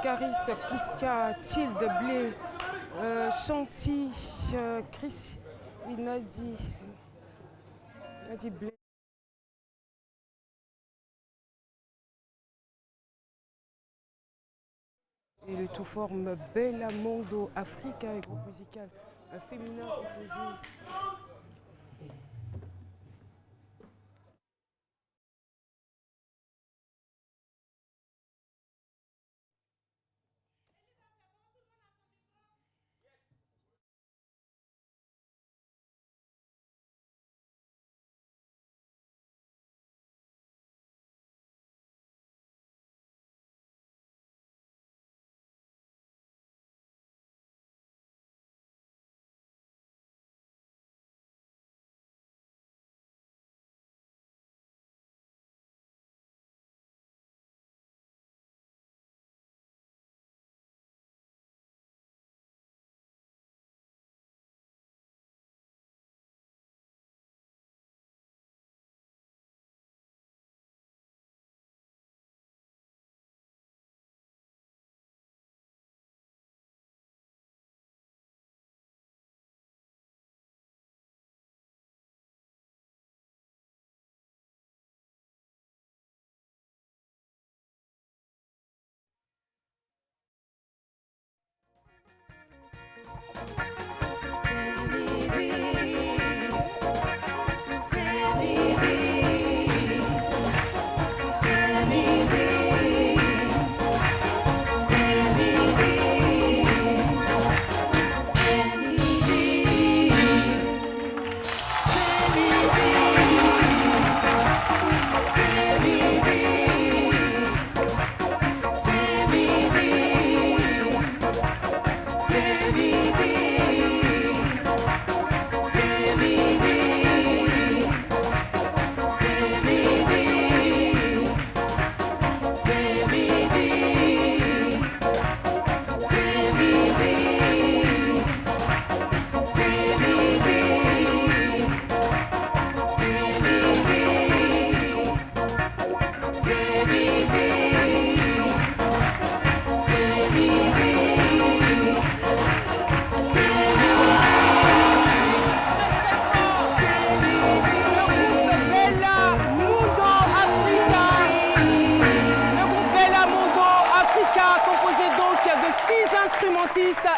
Caris, Prisca, Tilde, Blé, Chanty, Chris, Nadi Blé. Et le tout forme Bella Mondo Africa, un groupe musical féminin composé.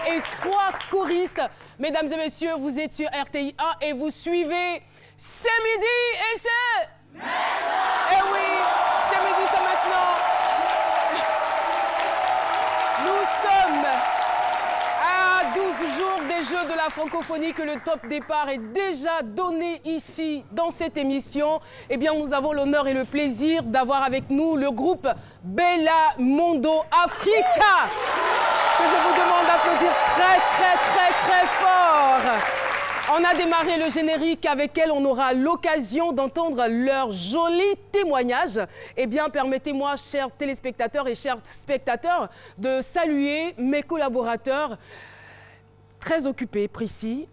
Et 3 choristes. Mesdames et messieurs, vous êtes sur RTI 1 et vous suivez C'est midi et c'est... Eh oui, c'est midi, c'est maintenant. Nous sommes à 12 jours des Jeux de la francophonie que le top départ est déjà donné ici dans cette émission. Eh bien, nous avons l'honneur et le plaisir d'avoir avec nous le groupe Bella Mondo Africa. Que je vous demande d'applaudir très fort. On a démarré le générique avec elle, on aura l'occasion d'entendre leur joli témoignage. Eh bien, permettez-moi, chers téléspectateurs et chers spectateurs, de saluer mes collaborateurs très occupés. Prissy,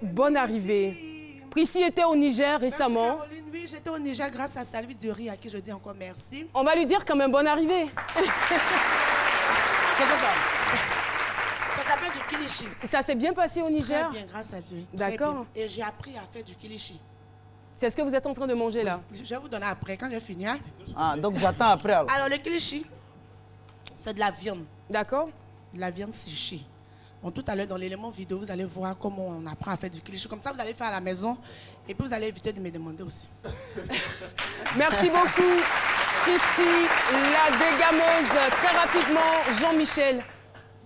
bonne arrivée. Prissy était au Niger récemment. Merci Caroline, oui, j'étais au Niger grâce à Salvi Dury, à qui je dis encore merci. On va lui dire quand même bonne arrivée. Ça s'appelle du kilichi. Ça s'est bien passé au Niger? Très bien, grâce à Dieu. D'accord. Et j'ai appris à faire du kilichi. C'est ce que vous êtes en train de manger là? Je vais vous donner après, quand j'ai fini. Hein? Ah, donc j'attends après alors. Alors, le kilichi, c'est de la viande. D'accord. De la viande séchée. Bon, tout à l'heure, dans l'élément vidéo, vous allez voir comment on apprend à faire du kilichi. Comme ça, vous allez faire à la maison. Et puis, vous allez éviter de me demander aussi. Merci beaucoup, Prissy, la dégameuse. Très rapidement, Jean-Michel.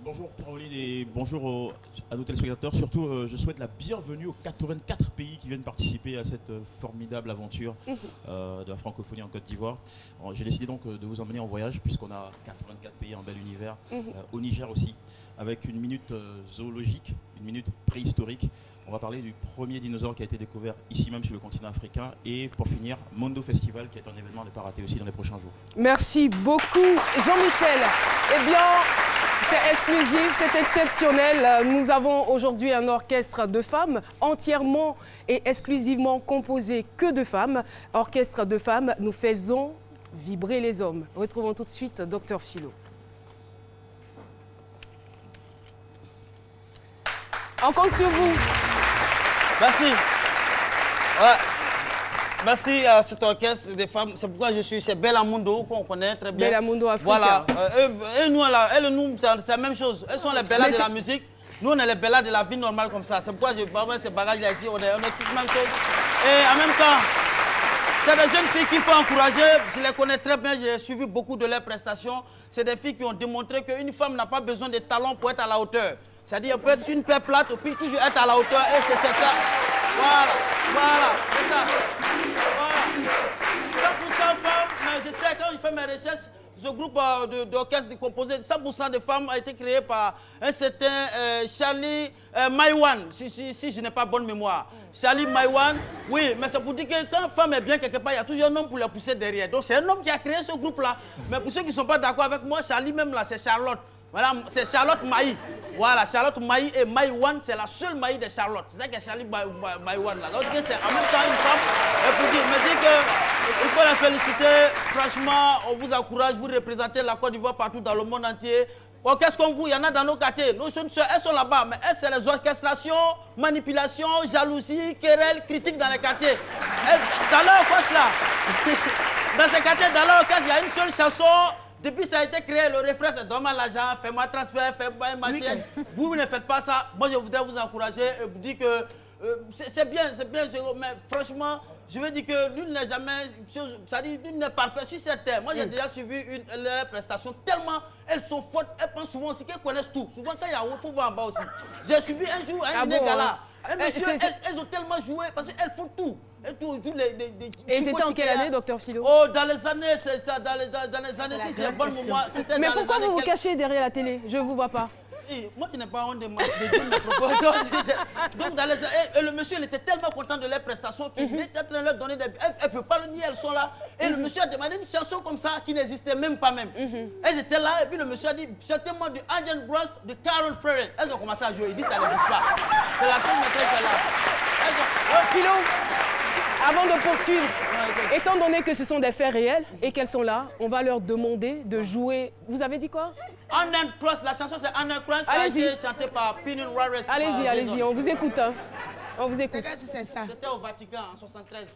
Bonjour Caroline et bonjour à nos téléspectateurs. Surtout, je souhaite la bienvenue aux 84 pays qui viennent participer à cette formidable aventure de la francophonie en Côte d'Ivoire. J'ai décidé donc de vous emmener en voyage puisqu'on a 84 pays en bel univers, au Niger aussi, avec une minute zoologique, une minute préhistorique. On va parler du premier dinosaure qui a été découvert ici même sur le continent africain. Et pour finir, Mondo Festival qui est un événement à ne pas rater aussi dans les prochains jours. Merci beaucoup Jean-Michel. Eh bien, c'est exclusif, c'est exceptionnel. Nous avons aujourd'hui un orchestre de femmes entièrement et exclusivement composé que de femmes. Orchestre de femmes, nous faisons vibrer les hommes. Retrouvons tout de suite Dr Philo. On compte sur vous. Merci. Ouais. Merci à cet orchestre des femmes. C'est pourquoi je suis chez Bellamundo, qu'on connaît très bien. Bellamundo Africa. Voilà. Et nous, elles et nous, c'est la même chose. Elles sont les bellas de la musique. Nous, on est les bellas de la vie normale comme ça. C'est pourquoi je parle ces bagages-là ici. On est tous la même chose. Et en même temps, c'est des jeunes filles qu'il faut encourager. Je les connais très bien. J'ai suivi beaucoup de leurs prestations. C'est des filles qui ont démontré qu'une femme n'a pas besoin de talent pour être à la hauteur. C'est-à-dire, elle peut être une paire plate, puis toujours être à la hauteur. Et c'est ça. Voilà. C'est ça. Voilà. 100% femmes, mais je sais, quand je fais mes recherches, ce groupe d'orchestre composé de 100% de femmes a été créé par un certain Charlie Maiwan, si je n'ai pas bonne mémoire. Charlie Maiwan, oui, mais c'est pour dire que quand une femme est bien quelque part, il y a toujours un homme pour la pousser derrière. Donc c'est un homme qui a créé ce groupe-là. Mais pour ceux qui ne sont pas d'accord avec moi, Charlie même là, c'est Charlotte. Voilà, c'est Charlotte Maï. Voilà, Charlotte Maï et Maïwan, c'est la seule Maï de Charlotte. C'est ça que Charlie Maïwan là. Donc c'est en même temps une femme. Et pour dire, me dire que il faut la féliciter. Franchement, on vous encourage, vous représentez la Côte d'Ivoire partout dans le monde entier. Orchestre comme vous, il y en a dans nos quartiers. Nous, elles sont là-bas, mais elles, c'est les orchestrations, manipulations, jalousie, querelles, critiques dans les quartiers. Dans leur orchestre là, dans ces quartiers, dans leur orchestre, il y a une seule chanson. Depuis ça a été créé, le refrain c'est donne-moi l'argent, fais-moi transfert, fais-moi un machin. Vous ne faites pas ça. Moi je voudrais vous encourager et vous dire que c'est bien, mais franchement, je veux dire que l'une n'est jamais, c'est-à-dire l'une n'est parfaite sur cette terre. Moi j'ai déjà suivi leurs prestations tellement, elles sont fortes, elles pensent souvent aussi qu'elles connaissent tout. Souvent quand il y a haut, il faut voir en bas aussi. J'ai suivi un jour un gala. Elles ont tellement joué parce qu'elles font tout. Et c'était en quelle année, docteur Philo? Oh, dans les années, c'est ça, dans les années, si c'est un bon moment. Mais pourquoi vous vous cachez derrière la télé? Je ne vous vois pas. Moi qui n'ai pas honte de dire mes propos. Donc, dans les et le monsieur, il était tellement content de leurs prestations qu'il était en train de leur donner des... Elle ne peut pas le nier, elles sont là. Et le monsieur a demandé une chanson comme ça qui n'existait même pas même. Elles étaient là et puis le monsieur a dit, chantez-moi du Angel Bros de Carol Ferrer. Elles ont commencé à jouer. Il dit, ça n'existe pas. C'est la seule maîtresse qui est là. Philo, avant de poursuivre, étant donné que ce sont des faits réels et qu'elles sont là, on va leur demander de jouer. Vous avez dit quoi? Under Cross, la chanson c'est Under Cross, ça a été chanté par Pinin Warres. Allez-y, on vous écoute. Hein. On vous écoute. C'est ça. C'était au Vatican en 73.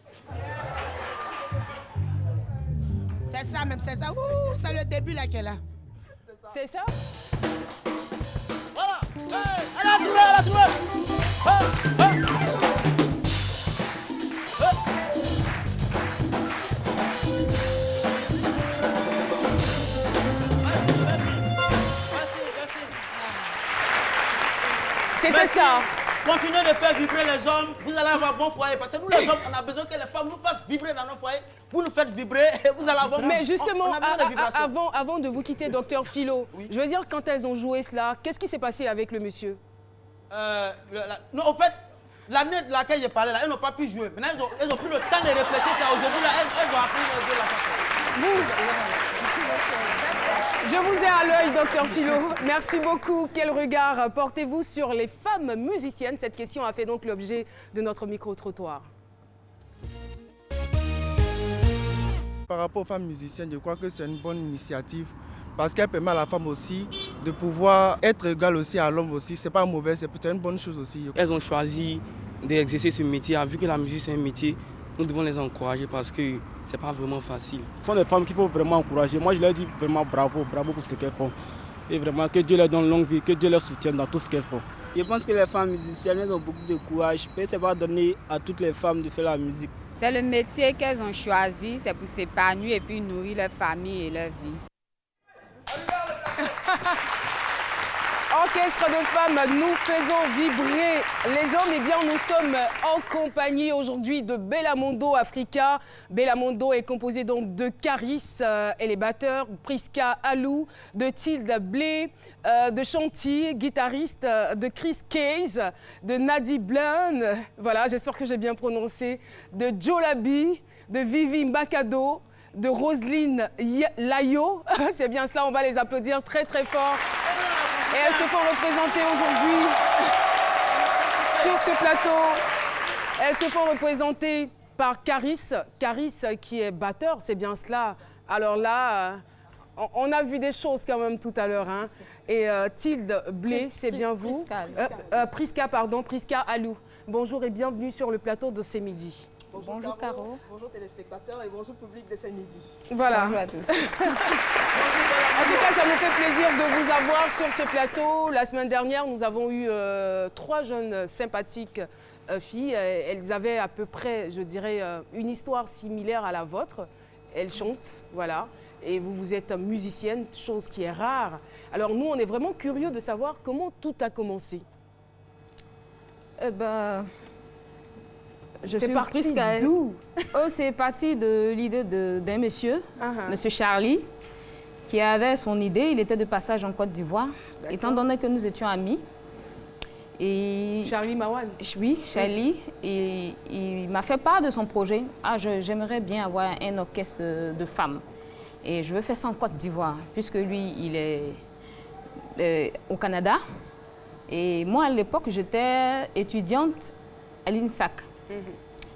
C'est ça même, c'est ça. Ouh, c'est le début là qu'elle a. C'est ça? Voilà. Hey, elle a trouvé. C'était ça. Continuez de faire vibrer les hommes, vous allez avoir bon foyer. Parce que nous les hommes, on a besoin que les femmes nous fassent vibrer dans nos foyers. Vous nous faites vibrer et vous allez avoir... Mais justement, avant de vous quitter, docteur Philo, je veux dire, quand elles ont joué cela, qu'est-ce qui s'est passé avec le monsieur? Non, en fait, l'année de laquelle j'ai parlé, là, elles n'ont pas pu jouer. Maintenant, elles ont pris le temps de réfléchir. Aujourd'hui, elles ont appris à jouer la chanson. Je vous ai à l'œil, docteur Philo. Merci beaucoup. Quel regard portez-vous sur les femmes musiciennes? Cette question a fait donc l'objet de notre micro-trottoir. Par rapport aux femmes musiciennes, je crois que c'est une bonne initiative parce qu'elle permet à la femme aussi de pouvoir être égale aussi à l'homme aussi. C'est pas mauvais, c'est peut-être une bonne chose aussi. Elles ont choisi d'exercer ce métier. Vu que la musique c'est un métier, nous devons les encourager parce que c'est pas vraiment facile. Ce sont des femmes qu'il faut vraiment encourager. Moi, je leur dis vraiment bravo pour ce qu'elles font. Et vraiment, que Dieu leur donne longue vie, que Dieu les soutienne dans tout ce qu'elles font. Je pense que les femmes musiciennes, elles ont beaucoup de courage. Ce n'est pas donné à toutes les femmes de faire la musique. C'est le métier qu'elles ont choisi, c'est pour s'épanouir et puis nourrir leur famille et leur vie. Orchestre de femmes, nous faisons vibrer les hommes. Eh bien, nous sommes en compagnie aujourd'hui de Bellamundo Africa. Bellamundo est composé donc de Caris et les batteurs, Priska Alou, de Tilda Blé, de Chanty, guitariste, de Chris Case, de Nadi Blun, voilà, j'espère que j'ai bien prononcé, de Joe Labi, de Vivi Mbakado, de Roselyne Layo. C'est bien cela, on va les applaudir très très fort. Et elles se font représenter aujourd'hui sur ce plateau. Elles se font représenter par Caris. Caris qui est batteur, c'est bien cela. Alors là, On a vu des choses quand même tout à l'heure. Hein. Et Tilde Blé, c'est bien vous? Priska, pardon, Priska Alou. Bonjour et bienvenue sur le plateau de C'est Midi. Bonjour Caro. Bonjour téléspectateurs et bonjour public de C'est Midi. Voilà. Bonjour à tous. En tout cas, ça me fait plaisir de vous avoir sur ce plateau. La semaine dernière, nous avons eu 3 jeunes sympathiques filles. Elles avaient à peu près, je dirais, une histoire similaire à la vôtre. Elles chantent, voilà. Et vous êtes musicienne, chose qui est rare. Alors nous, on est vraiment curieux de savoir comment tout a commencé. Je suis partie d'où? C'est parti de l'idée d'un monsieur, monsieur Charlie, qui avait son idée. Il était de passage en Côte d'Ivoire, étant donné que nous étions amis. Et Charlie Mawan? Oui, Charlie. Et il m'a fait part de son projet. J'aimerais bien avoir un orchestre de femmes. Et je veux faire ça en Côte d'Ivoire, puisque lui, il est au Canada. Et moi, à l'époque, j'étais étudiante à l'INSAC.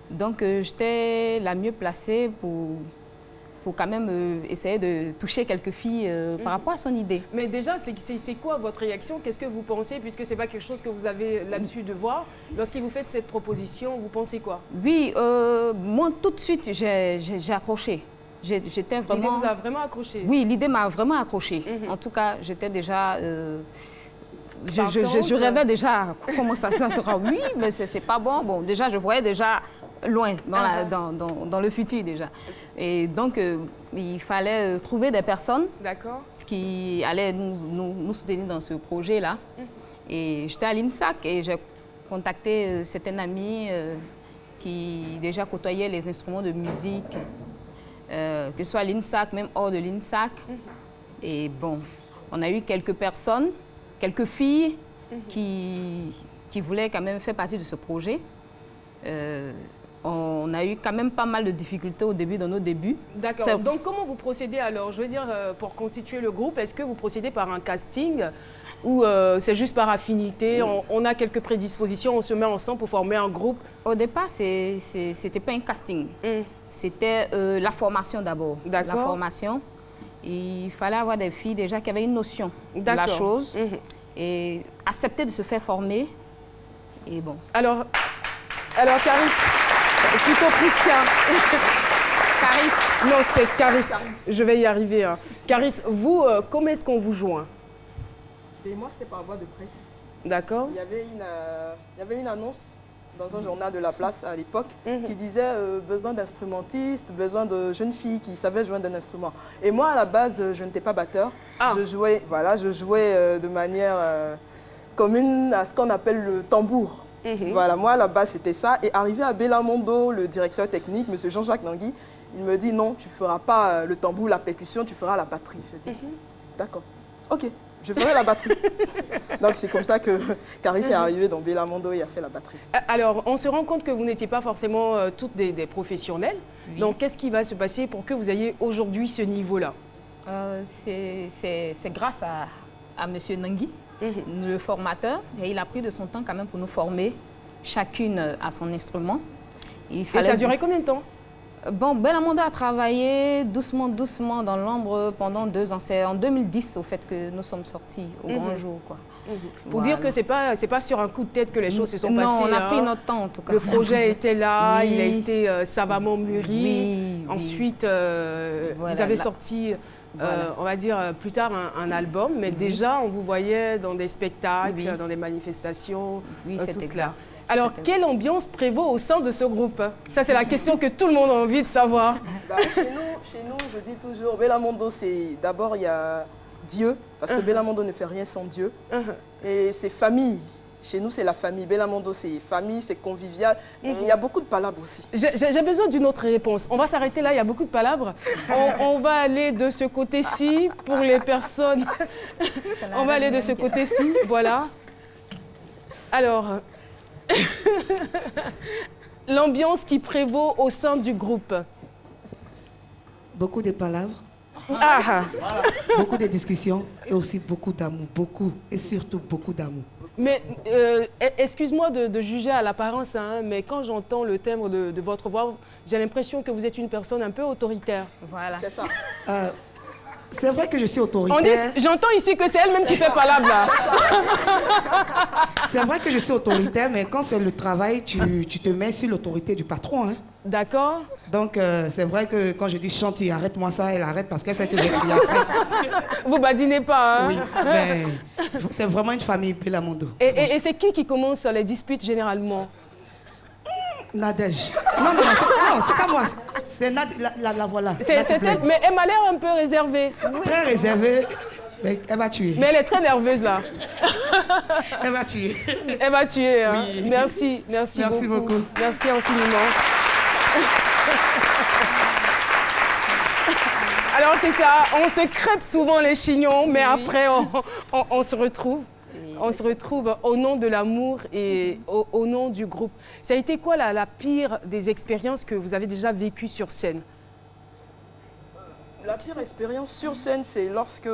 Donc, j'étais la mieux placée pour quand même essayer de toucher quelques filles par rapport à son idée. Mais déjà, c'est quoi votre réaction? Qu'est-ce que vous pensez? Puisque ce n'est pas quelque chose que vous avez l'habitude de voir. Lorsqu'il vous fait cette proposition, vous pensez quoi? Oui, moi, tout de suite, j'ai accroché. J'étais vraiment... L'idée vous a vraiment accroché? Oui, l'idée m'a vraiment accroché. En tout cas, j'étais déjà... Je rêvais déjà comment ça sera. Oui, mais c'est pas bon. Bon, déjà, je voyais déjà loin dans le futur déjà. Et donc, il fallait trouver des personnes qui allaient nous soutenir dans ce projet-là. Et j'étais à l'INSAC et j'ai contacté certains amis qui déjà côtoyaient les instruments de musique, que ce soit à l'INSAC, même hors de l'INSAC. Et bon, on a eu quelques personnes, quelques filles qui voulaient quand même faire partie de ce projet. On a eu quand même pas mal de difficultés au début, dans nos débuts. D'accord. Donc, comment vous procédez alors? Je veux dire, pour constituer le groupe, est-ce que vous procédez par un casting ou c'est juste par affinité? On a quelques prédispositions, on se met ensemble pour former un groupe? Au départ, c'était pas un casting. C'était la formation d'abord. La formation. Il fallait avoir des filles déjà qui avaient une notion de la chose et accepter de se faire former. Et bon. Alors Caris, plutôt Priska. Caris. Non, c'est Caris. Je vais y arriver. Hein. Caris, vous, comment est-ce qu'on vous joint? Et moi, c'était par voie de presse. D'accord. Il y avait une annonce dans un journal de la place à l'époque qui disait besoin d'instrumentistes, besoin de jeunes filles qui savaient jouer d'un instrument. Et moi, à la base, je n'étais pas batteur. Je jouais de manière commune à ce qu'on appelle le tambour. Voilà, moi, à la base, c'était ça. Et arrivé à Belamondo, le directeur technique, M. Jean-Jacques Nangui, il me dit non, tu ne feras pas le tambour, la percussion, tu feras la batterie. Je dis d'accord, ok. Je ferai la batterie. Donc c'est comme ça que Caris est arrivé dans Belamondo et a fait la batterie. Alors, on se rend compte que vous n'étiez pas forcément toutes des professionnels. Oui. Donc, qu'est-ce qui va se passer pour que vous ayez aujourd'hui ce niveau-là? C'est grâce à M. Nangui, le formateur. Et il a pris de son temps quand même pour nous former, chacune à son instrument. Et ça a duré combien de temps? Bon, Belamondo a travaillé doucement dans l'ombre pendant 2 ans. C'est en 2010, au fait, que nous sommes sortis au grand jour, quoi. Pour dire que c'est pas sur un coup de tête que les choses se sont passées. Non, on a pris notre temps, en tout cas. Le projet était là, il a été savamment mûri. Ensuite, vous avez sorti, on va dire, plus tard un album. Mais déjà, on vous voyait dans des spectacles, dans des manifestations, tout cela. Alors, quelle ambiance prévaut au sein de ce groupe? Ça, c'est la question que tout le monde a envie de savoir. Chez nous, je dis toujours, Belamondo, c'est d'abord, il y a Dieu, parce que Belamondo ne fait rien sans Dieu. Et c'est famille. Chez nous, c'est la famille. Belamondo, c'est famille, c'est convivial. Mais il y a beaucoup de palabres aussi. J'ai besoin d'une autre réponse. On va s'arrêter là, il y a beaucoup de palabres. On va aller de ce côté-ci pour les personnes. On va aller de ce côté-ci, voilà. Alors... l'ambiance qui prévaut au sein du groupe. Beaucoup de palabres, beaucoup de discussions et aussi beaucoup d'amour, beaucoup et surtout beaucoup d'amour. Mais excuse-moi de juger à l'apparence, hein, mais quand j'entends le timbre de votre voix, j'ai l'impression que vous êtes une personne un peu autoritaire. Voilà. C'est ça. C'est vrai que je suis autoritaire. J'entends ici que c'est elle-même qui fait palabre là. C'est vrai que je suis autoritaire, mais quand c'est le travail, tu te mets sur l'autorité du patron. Hein. D'accord. Donc, c'est vrai que quand je dis Chanty, arrête-moi ça, elle arrête parce qu'elle sait que je vais crier après. Vous badinez pas, hein? Oui, mais c'est vraiment une famille Belamondo. Et c'est qui commence les disputes généralement? Nadège. Non, c'est pas moi. C'est Nadège, la voilà. C'est elle, mais elle m'a l'air un peu réservée. Très réservée. Mais elle va tuer. Mais elle est très nerveuse là. Elle va tuer. Elle va tuer. Hein. Oui. Merci beaucoup. Merci infiniment. Alors c'est ça, on se crêpe souvent les chignons, mais après on se retrouve. On se retrouve au nom de l'amour et au nom du groupe. Ça a été quoi la pire des expériences que vous avez déjà vécues sur scène? La pire expérience sur scène, c'est lorsque,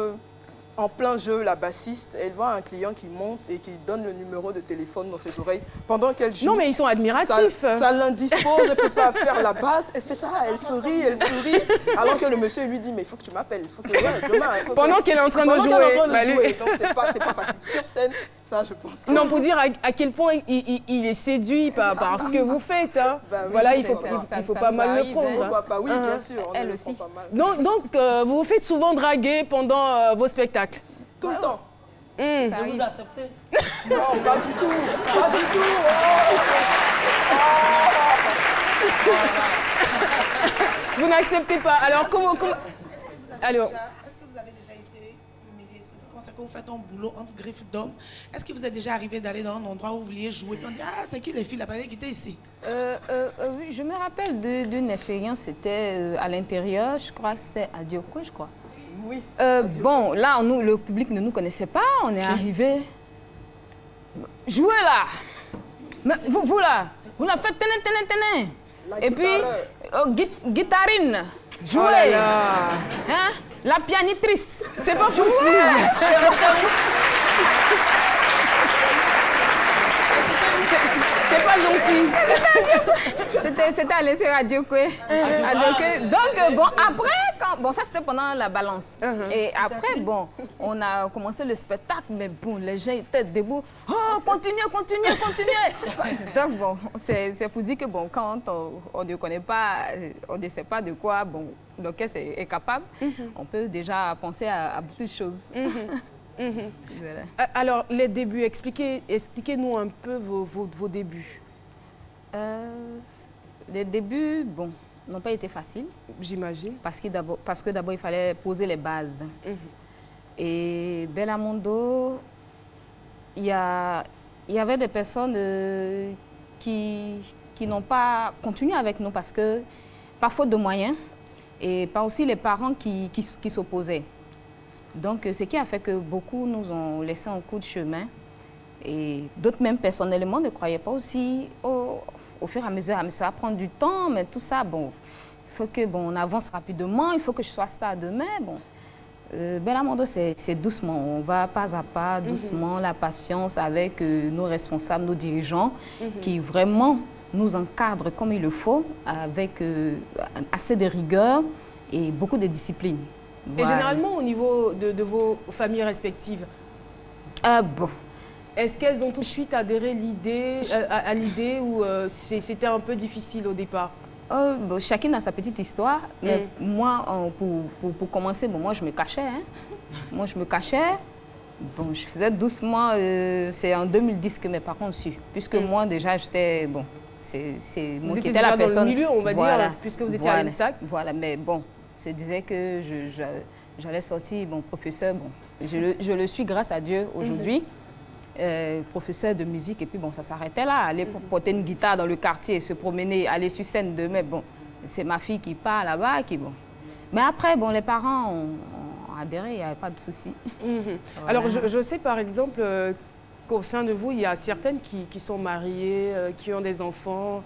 en plein jeu, la bassiste, elle voit un client qui monte et qui donne le numéro de téléphone dans ses oreilles pendant qu'elle joue. Non, mais ils sont admiratifs. Ça l'indispose, elle ne peut pas faire la basse. Elle fait ça, elle sourit, alors que le monsieur lui dit, mais il faut que tu m'appelles, il faut que demain. Pendant qu'elle est en train de jouer. Donc, c'est pas facile. Sur scène, ça, je pense que... Non, pour dire à quel point il est séduit par ce que vous faites. Hein. Bah, oui, voilà, il faut pas mal le prendre. Pourquoi pas? Oui, bien sûr. Elle aussi. Pas mal. Donc vous vous faites souvent draguer pendant vos spectacles? Tout le temps. Vous acceptez? Non, pas du tout. Pas du tout. Vous n'acceptez pas. Alors, comment... Alors... Est-ce que vous avez déjà été humilié, surtout quand c'est que vous faites un boulot entre griffes d'hommes? Est-ce que vous êtes déjà arrivé d'aller dans un endroit où vous vouliez jouer et on dit, ah, c'est qui les filles là-bas qui étaient ici? Oui, je me rappelle d'une expérience, c'était à l'intérieur, je crois que c'était à Diokwe, je crois. Oui. Bon, là, le public ne nous connaissait pas, on est arrivé. Jouez là! Mais vous là, vous l'avez fait tenez. Et puis, guitarine, jouez! Oh là là. Hein? La pianitrice, c'est pas possible! C'est pas gentil. C'était à l'intérieur à Diokwe. Donc, bon, après, ça c'était pendant la balance. Et après, bon, on a commencé le spectacle, mais bon, les gens étaient debout. Oh, continuez. Donc, bon, c'est pour dire que, bon, quand on ne connaît pas, on ne sait pas de quoi, bon, l'orchestre est capable, on peut déjà penser à beaucoup de choses. Voilà. Alors, les débuts, expliquez-nous un peu vos débuts. Les débuts, bon, n'ont pas été faciles. J'imagine. Parce que d'abord, il fallait poser les bases. Et Belamondo, il y avait des personnes qui n'ont pas continué avec nous parce que, par faute de moyens, et pas aussi les parents qui s'opposaient. Donc, ce qui a fait que beaucoup nous ont laissé un coup de chemin. Et d'autres, même personnellement, ne croyaient pas aussi au fur et à mesure. Mais ça va prendre du temps, mais tout ça, bon, il faut que, bon, on avance rapidement, il faut que je sois star demain. Bon. Belamondo, c'est doucement, on va pas à pas, doucement, la patience avec nos responsables, nos dirigeants, qui vraiment nous encadrent comme il le faut, avec assez de rigueur et beaucoup de discipline. Et généralement, au niveau de vos familles respectives, bon. Est-ce qu'elles ont tout de suite adhéré à l'idée ou c'était un peu difficile au départ? Bon, chacune a sa petite histoire. Mais moi, pour commencer, bon, moi, je me cachais. Hein. Moi, je me cachais. Bon, je faisais doucement. C'est en 2010 que mes parents ont su. Puisque moi, déjà, j'étais... Bon, c'est moi qui étais la personne... dans le milieu, on va dire, puisque vous étiez à l'INSAC. Voilà, mais bon... Je disais que j'allais sortir, bon, professeur, bon, je le suis grâce à Dieu aujourd'hui, professeur de musique, et puis bon, ça s'arrêtait là, aller porter une guitare dans le quartier, se promener, aller sur scène demain, bon, c'est ma fille qui part là-bas, qui bon. Mais après, bon, les parents ont adhéré, il n'y avait pas de souci. Voilà. Alors, je sais par exemple qu'au sein de vous, il y a certaines qui sont mariées, qui ont des enfants,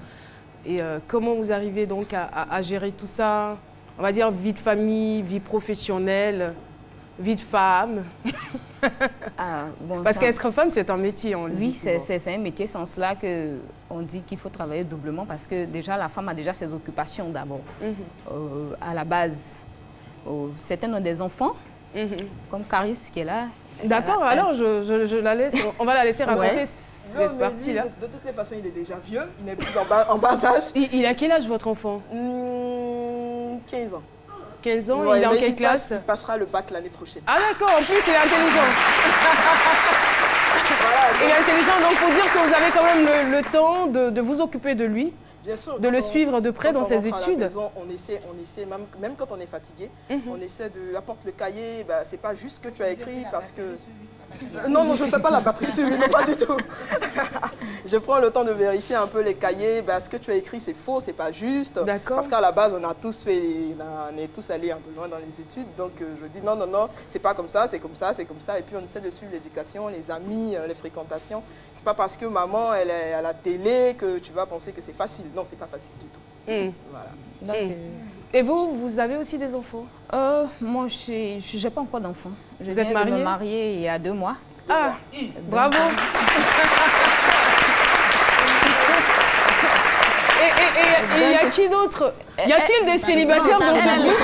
et comment vous arrivez donc à gérer tout ça? On va dire vie de famille, vie professionnelle, vie de femme. Bon, parce qu'être femme, c'est un métier, on le dit. Oui, c'est un métier, sans cela qu'on dit qu'il faut travailler doublement parce que déjà, la femme a déjà ses occupations d'abord, à la base. certains ont des enfants, comme Caris qui est là. D'accord, alors je la laisse, on va la laisser raconter cette partie-là. De toutes les façons, il est déjà vieux, il n'est plus en bas âge. Il a quel âge votre enfant? 15 ans. 15 ans, il est en quelle classe? Il passera le bac l'année prochaine. Ah d'accord, en plus il est intelligent. Il est intelligent, donc pour dire que vous avez quand même le temps de vous occuper de lui, bien sûr, de le suivre de près dans ses études. À la maison, on essaie même quand on est fatigué, on essaie de apporter le cahier, bah, c'est pas juste ce que tu as écrit parce que... Non, je ne fais pas la batterie sur lui, non, pas du tout. Je prends le temps de vérifier un peu les cahiers. Ce que tu as écrit, c'est faux, c'est pas juste. Parce qu'à la base, on est tous allés un peu loin dans les études. Donc, je dis non, c'est pas comme ça, c'est comme ça, c'est comme ça. Et puis, on essaie de suivre l'éducation, les amis, les fréquentations. C'est pas parce que maman, elle est à la télé que tu vas penser que c'est facile. Non, c'est pas facile du tout. Voilà. Et vous avez aussi des enfants? Moi, je n'ai pas encore d'enfants. Je viens de me marier il y a 2 mois. Ah, bravo. Et il y a qui d'autre? Y a-t-il des célibataires dans ce groupe?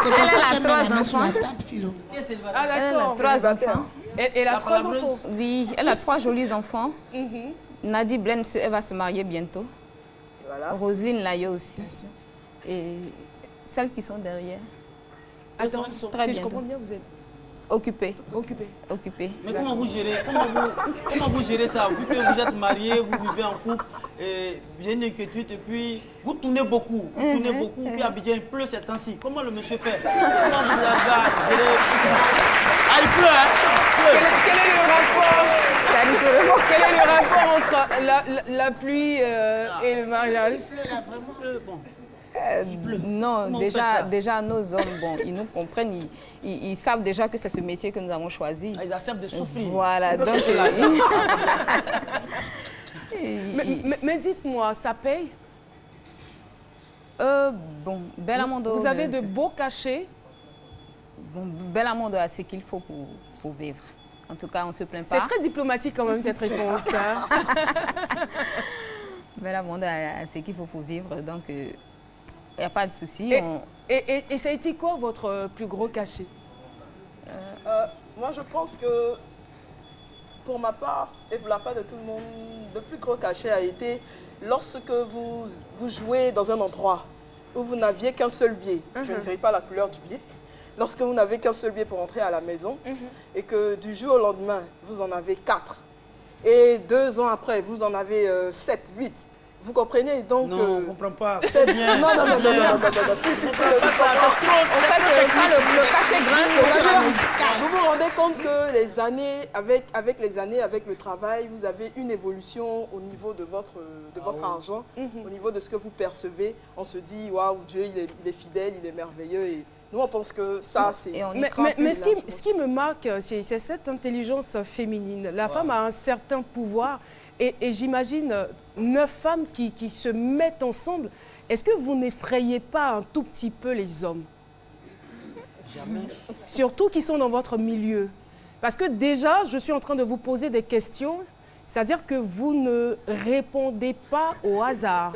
Elle a 3 enfants. Ah d'accord. Elle a 3 enfants? Oui, elle a 3 jolis enfants. Nadie Blaine, elle va se marier bientôt. Roselyne Layo aussi. Et celles qui sont derrière. Attends, très je comprends bien, vous êtes occupée. Mais comment vous gérez ça? Vu que vous êtes mariés, vous vivez en couple, j'ai une inquiétude et puis vous tournez beaucoup. Puis Abidjan, il pleut ces temps-ci. Comment le monsieur fait? Comment vous avez géré? Ah, il pleut, hein? Quel est le rapport entre la pluie et le mariage? Non, déjà nos hommes, ils nous comprennent, ils savent déjà que c'est ce métier que nous avons choisi. Ils acceptent de souffrir. Voilà, donc... mais dites-moi, ça paye? Bellamondo... Vous avez de beaux cachets? Bellamondo a ce qu'il faut pour vivre. En tout cas, on ne se plaint pas. C'est très diplomatique quand même cette réponse. Bellamondo a ce qu'il faut pour vivre, donc... Il n'y a pas de souci. Et ça a été quoi votre plus gros cachet? Moi, je pense que pour ma part et pour la part de tout le monde, le plus gros cachet a été lorsque vous jouez dans un endroit où vous n'aviez qu'un seul billet. Je ne dirai pas la couleur du billet. Lorsque vous n'avez qu'un seul billet pour entrer à la maison et que du jour au lendemain, vous en avez 4. Et 2 ans après, vous en avez 7, 8. Vous comprenez donc... Non, on ne comprend pas. Non, si, tu comprends. En fait, le cachet grince. Vous vous rendez compte que les années, avec les années, avec le travail, vous avez une évolution au niveau de votre argent, au niveau de ce que vous percevez. On se dit, waouh, Dieu, il est fidèle, il est merveilleux. Et nous, on pense que ça, c'est... Mais ce qui me marque, c'est cette intelligence féminine. La femme a un certain pouvoir. Et j'imagine 9 femmes qui se mettent ensemble. Est-ce que vous n'effrayez pas un tout petit peu les hommes? Jamais. Surtout qui sont dans votre milieu. Parce que déjà, je suis en train de vous poser des questions, c'est-à-dire que vous ne répondez pas au hasard.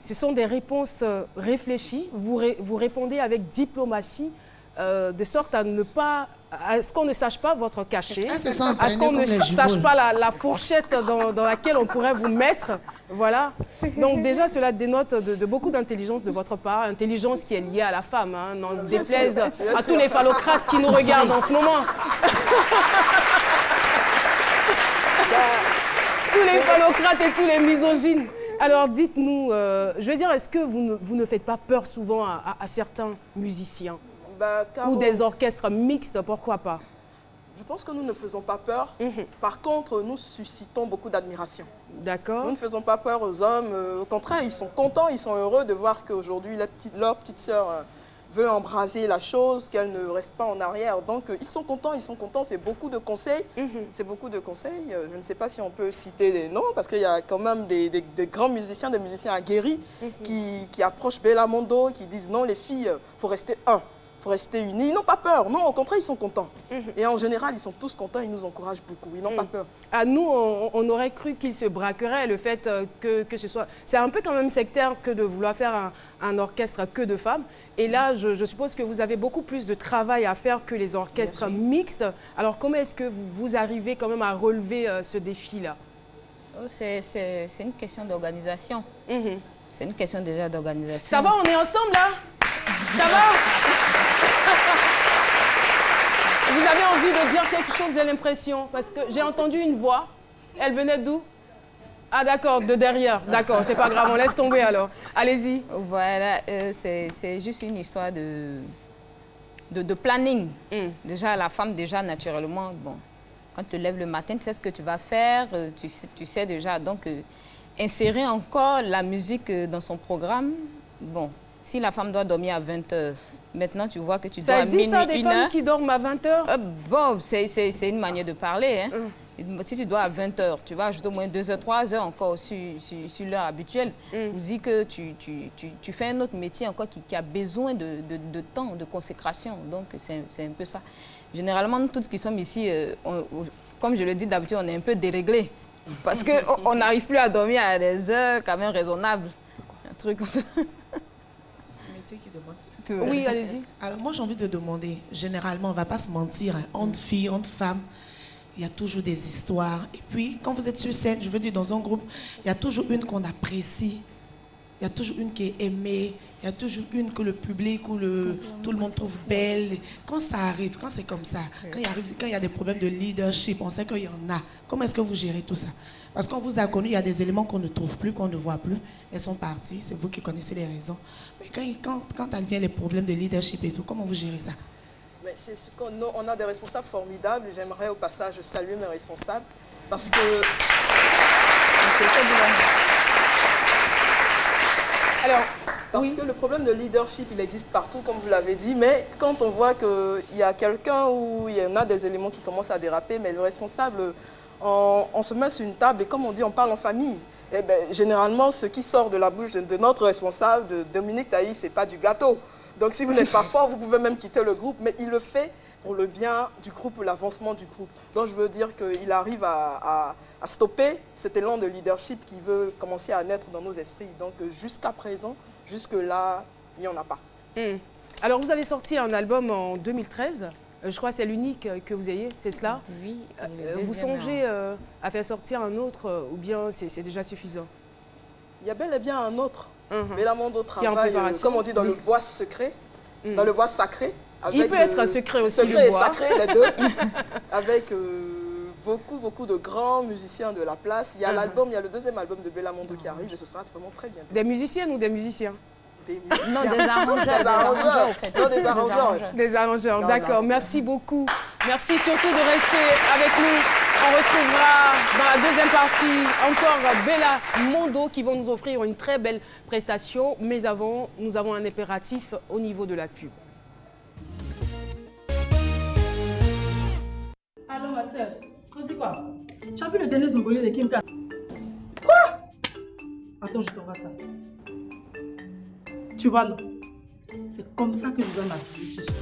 Ce sont des réponses réfléchies. Vous répondez avec diplomatie, de sorte à ne pas... à ce qu'on ne sache pas votre cachet, à ce qu'on ne sache pas la fourchette dans laquelle on pourrait vous mettre. Voilà. Donc déjà, cela dénote de beaucoup d'intelligence de votre part, intelligence qui est liée à la femme, hein, n'en déplaise à tous les phallocrates qui nous regardent en ce moment. Tous les phallocrates et tous les misogynes. Alors dites-nous, je veux dire, est-ce que vous ne faites pas peur souvent à certains musiciens? Ou des orchestres mixtes, pourquoi pas? Je pense que nous ne faisons pas peur. Par contre, nous suscitons beaucoup d'admiration. D'accord. Nous ne faisons pas peur aux hommes. Au contraire, ils sont contents, ils sont heureux de voir qu'aujourd'hui, leur petite sœur veut embraser la chose, qu'elle ne reste pas en arrière. Donc, ils sont contents, c'est beaucoup de conseils. C'est beaucoup de conseils. Je ne sais pas si on peut citer des noms, parce qu'il y a quand même des grands musiciens, des musiciens aguerris qui approchent Bellamondo, qui disent non, les filles, il faut rester un. Pour rester unis. Ils n'ont pas peur. Non, au contraire, ils sont contents. Et en général, ils sont tous contents. Ils nous encouragent beaucoup. Ils n'ont pas peur. À nous, on aurait cru qu'ils se braqueraient. Le fait que ce soit... C'est un peu quand même sectaire que de vouloir faire un orchestre que de femmes. Et là, je suppose que vous avez beaucoup plus de travail à faire que les orchestres mixtes. Alors, comment est-ce que vous arrivez quand même à relever ce défi-là? C'est une question d'organisation. C'est une question déjà d'organisation. Ça va, on est ensemble là? Ça va? Vous avez envie de dire quelque chose, j'ai l'impression, parce que j'ai entendu une voix. Elle venait d'où? Ah d'accord, de derrière. D'accord, c'est pas grave, on laisse tomber alors. Allez-y. Voilà, c'est juste une histoire de planning. Déjà, la femme, déjà, naturellement, bon, quand tu te lèves le matin, tu sais ce que tu vas faire, tu sais déjà. Donc, insérer encore la musique dans son programme, bon, si la femme doit dormir à 20h, maintenant, tu vois que tu dors à minuit, 1h. Ça existe ça, des femmes qui dorment à 20h? Bon, c'est une manière de parler, hein. Si tu dois à 20h, tu vas ajouter au moins 2h, 3h encore sur l'heure habituelle. On dit que tu fais un autre métier encore qui a besoin de temps, de consécration. Donc, c'est un peu ça. Généralement, nous tous qui sommes ici, comme je le dis d'habitude, on est un peu déréglés. Parce qu'on n'arrive plus à dormir à des heures quand même raisonnables. Un truc comme ça. Métier qui demande. Oui, allez-y. Alors, moi, j'ai envie de demander, généralement, on ne va pas se mentir, hein, entre filles, entre femmes, il y a toujours des histoires. Et puis, quand vous êtes sur scène, je veux dire, dans un groupe, il y a toujours une qu'on apprécie. Il y a toujours une qui est aimée. Il y a toujours une que le public ou tout le monde trouve belle. Quand ça arrive, quand c'est comme ça, quand il y a des problèmes de leadership, on sait qu'il y en a. Comment est-ce que vous gérez tout ça? Parce qu'on vous a connu, il y a des éléments qu'on ne trouve plus, qu'on ne voit plus. Elles sont parties, c'est vous qui connaissez les raisons. Mais quand vient les problèmes de leadership et tout, comment vous gérez ça? On a des responsables formidables. J'aimerais au passage saluer mes responsables parce que... Alors, parce que le problème de leadership, il existe partout, comme vous l'avez dit, mais quand on voit qu'il y a quelqu'un où il y en a des éléments qui commencent à déraper, mais le responsable, on se met sur une table et comme on dit, on parle en famille. Et bien, généralement, ce qui sort de la bouche de notre responsable, de Dominique Tailly, ce n'est pas du gâteau. Donc si vous n'êtes pas fort, vous pouvez même quitter le groupe, mais il le fait pour le bien du groupe, pour l'avancement du groupe. Donc je veux dire qu'il arrive à stopper cet élan de leadership qui veut commencer à naître dans nos esprits. Donc jusqu'à présent, jusque-là, il n'y en a pas. Alors vous avez sorti un album en 2013, je crois que c'est l'unique que vous ayez, c'est cela? Oui. Vous songez à faire sortir un autre ou bien c'est déjà suffisant? Il y a bel et bien un autre. Bellamondo travaille, comme on dit, dans le bois secret, dans le bois sacré. Avec, il peut être secret aussi, secret le bois. Et sacré, les deux. Avec beaucoup de grands musiciens de la place. Il y a l'album, il y a le deuxième album de Bellamondo qui arrive et ce sera vraiment très bientôt. Des musiciennes ou des musiciens? Non, des arrangeurs. Non, des arrangeurs. Des arrangeurs, d'accord. Merci beaucoup. Merci surtout de rester avec nous. On retrouvera dans la deuxième partie encore Bellamondo qui vont nous offrir une très belle prestation. Mais avant, nous avons un impératif au niveau de la pub. Allô, ma soeur. On dit quoi? Tu as vu le dernier Zongolais de Kimka? Quoi? Attends, je t'envoie ça. Tu vois, non? C'est comme ça que je dois m'appuyer ce soir.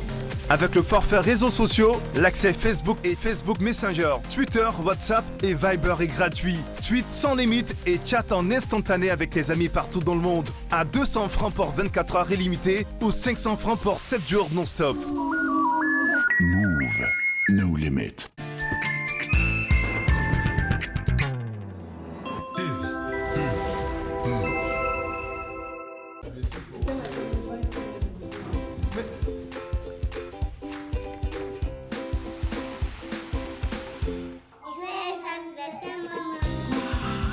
Avec le forfait réseaux sociaux, l'accès Facebook et Facebook Messenger, Twitter, WhatsApp et Viber est gratuit. Tweet sans limite et chat en instantané avec tes amis partout dans le monde. À 200 francs pour 24 heures illimitées ou 500 francs pour 7 jours non-stop. Move, no limit.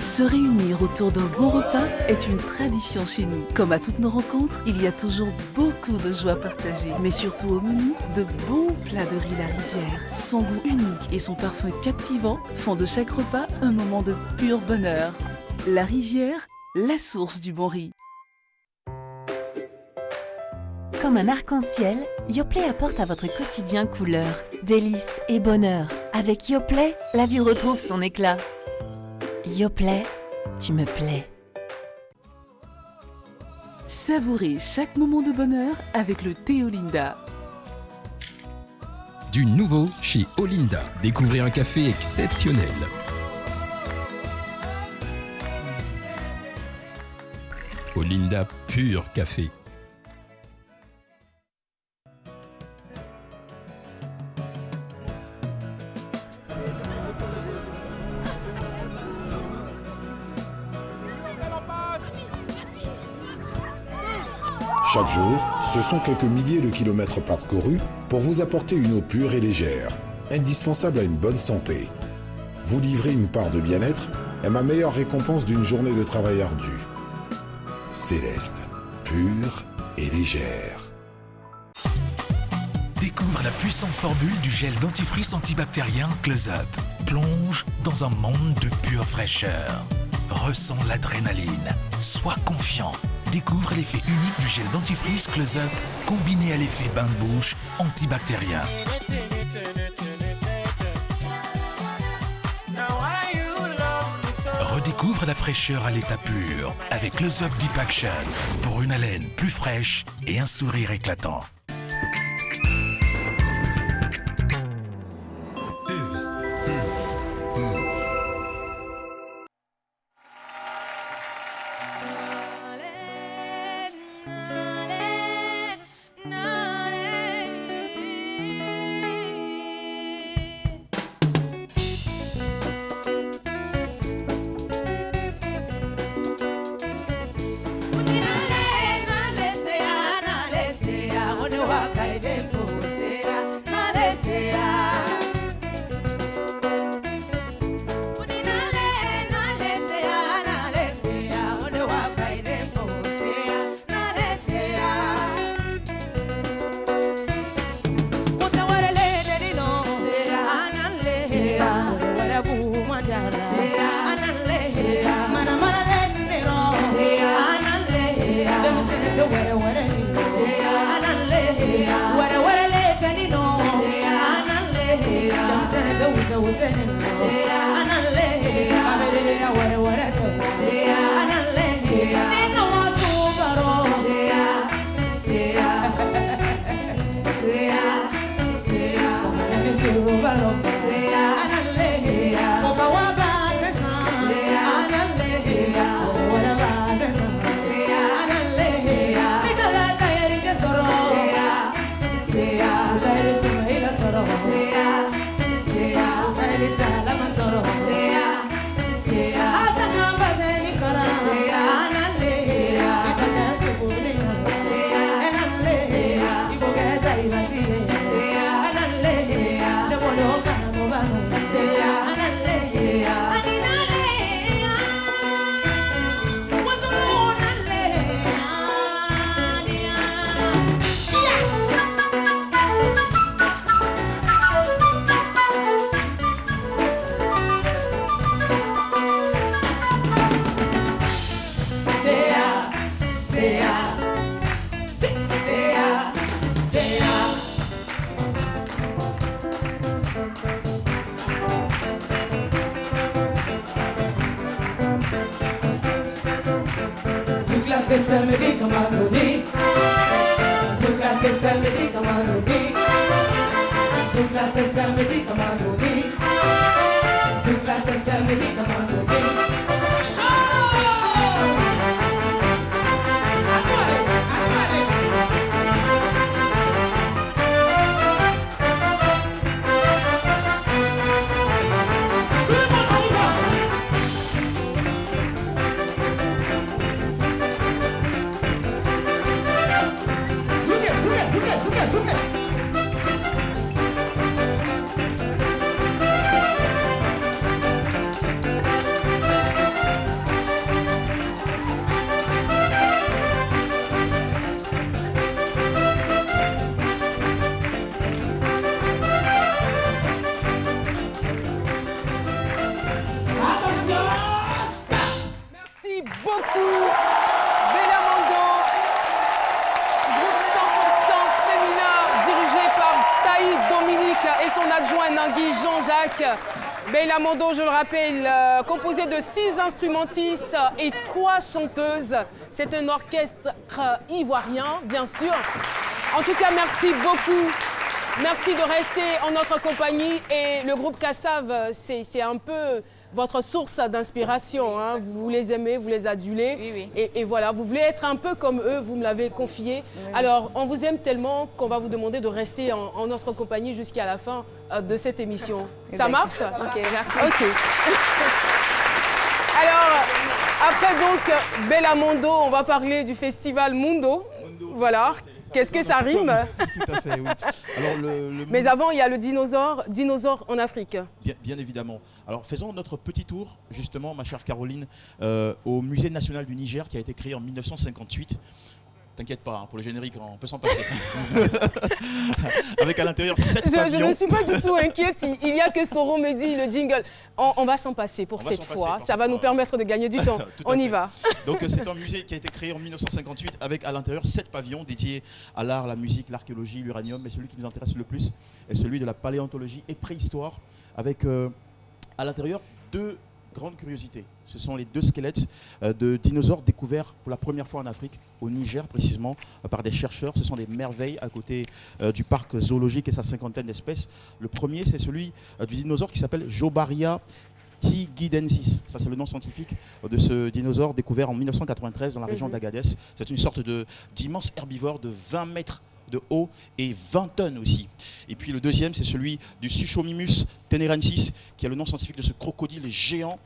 Se réunir autour d'un bon repas est une tradition chez nous. Comme à toutes nos rencontres, il y a toujours beaucoup de joie partagée. Mais surtout au menu, de bons plats de riz La Rizière. Son goût unique et son parfum captivant font de chaque repas un moment de pur bonheur. La Rizière, la source du bon riz. Comme un arc-en-ciel, Yoplait apporte à votre quotidien couleur, délices et bonheur. Avec Yoplait, la vie retrouve son éclat. Yoplait, tu me plais. Savourez chaque moment de bonheur avec le thé Olinda. Du nouveau chez Olinda. Découvrez un café exceptionnel. Olinda Pur Café. Chaque jour, ce sont quelques milliers de kilomètres parcourus pour vous apporter une eau pure et légère, indispensable à une bonne santé. Vous livrer une part de bien-être est ma meilleure récompense d'une journée de travail ardu. Céleste, pure et légère. Découvre la puissante formule du gel dentifrice antibactérien Close-Up. Plonge dans un monde de pure fraîcheur. Ressens l'adrénaline. Sois confiant. Découvre l'effet unique du gel dentifrice Close-Up combiné à l'effet bain de bouche antibactérien. Redécouvre la fraîcheur à l'état pur avec Close-Up Deep Action pour une haleine plus fraîche et un sourire éclatant. Bella Mondo, je le rappelle, composé de 6 instrumentistes et 3 chanteuses. C'est un orchestre ivoirien, bien sûr. En tout cas, merci beaucoup. Merci de rester en notre compagnie. Et le groupe Kassav, c'est un peu votre source d'inspiration. Hein. Vous les aimez, vous les adulez. Oui, oui. Et voilà, vous voulez être un peu comme eux, vous me l'avez confié. Oui. Alors, on vous aime tellement qu'on va vous demander de rester en notre compagnie jusqu'à la fin de cette émission. Ça marche? Ok, merci. Ok. Alors, après donc Bella Mondo, on va parler du festival Mundo. Voilà. Qu'est-ce que ça rime? Tout à fait, oui. Alors, Mais avant, il y a le dinosaure en Afrique. Bien évidemment. Alors, faisons notre petit tour, justement, ma chère Caroline, au Musée national du Niger, qui a été créé en 1958. T'inquiète pas, hein, pour le générique, on peut s'en passer. Avec à l'intérieur 7 pavillons. Je ne suis pas du tout inquiète. Il y a que Soro me dit, le jingle. On va s'en passer pour cette fois. Ça va nous permettre de gagner du temps. On y va. Donc c'est un musée qui a été créé en 1958 avec à l'intérieur 7 pavillons dédiés à l'art, la musique, l'archéologie, l'uranium. Mais celui qui nous intéresse le plus est celui de la paléontologie et préhistoire avec à l'intérieur 2 grandes curiosités. Ce sont les 2 squelettes de dinosaures découverts pour la première fois en Afrique, au Niger précisément, par des chercheurs. Ce sont des merveilles à côté du parc zoologique et sa 50aine d'espèces. Le premier, c'est celui du dinosaure qui s'appelle Jobaria tigidensis. Ça, c'est le nom scientifique de ce dinosaure découvert en 1993 dans la région d'Agadez. C'est une sorte d'immense herbivore de 20 mètres de haut et 20 tonnes aussi. Et puis le deuxième, c'est celui du Suchomimus tenerensis, qui a le nom scientifique de ce crocodile géant